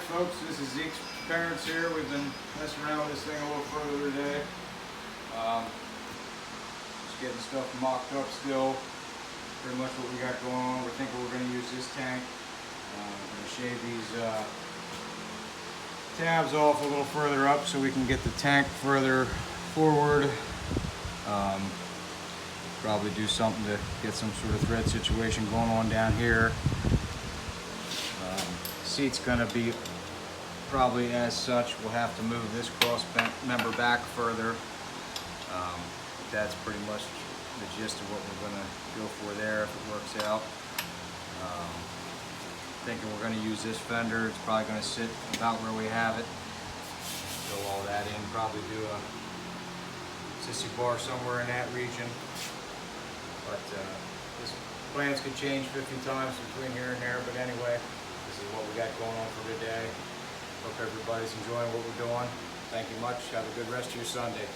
Alright folks, this is Zeke's parents here. We've been messing around with this thing a little further today. Just getting stuff mocked up still. Pretty much what we got going on. We're thinking we're going to use this tank. We're going to shave these tabs off a little further up so we can get the tank further forward. Probably do something to get some sort of thread situation going on down here. Seat's gonna be probably as such. We'll have to move this cross member back further. That's pretty much the gist of what we're gonna go for there if it works out. Thinking we're gonna use this fender. It's probably gonna sit about where we have it. Fill all that in, probably do a sissy bar somewhere in that region. But this plans could change 50 times between here and there, but anyway, this is what we got going on for today. Hope everybody's enjoying what we're doing. Thank you much. Have a good rest of your Sunday.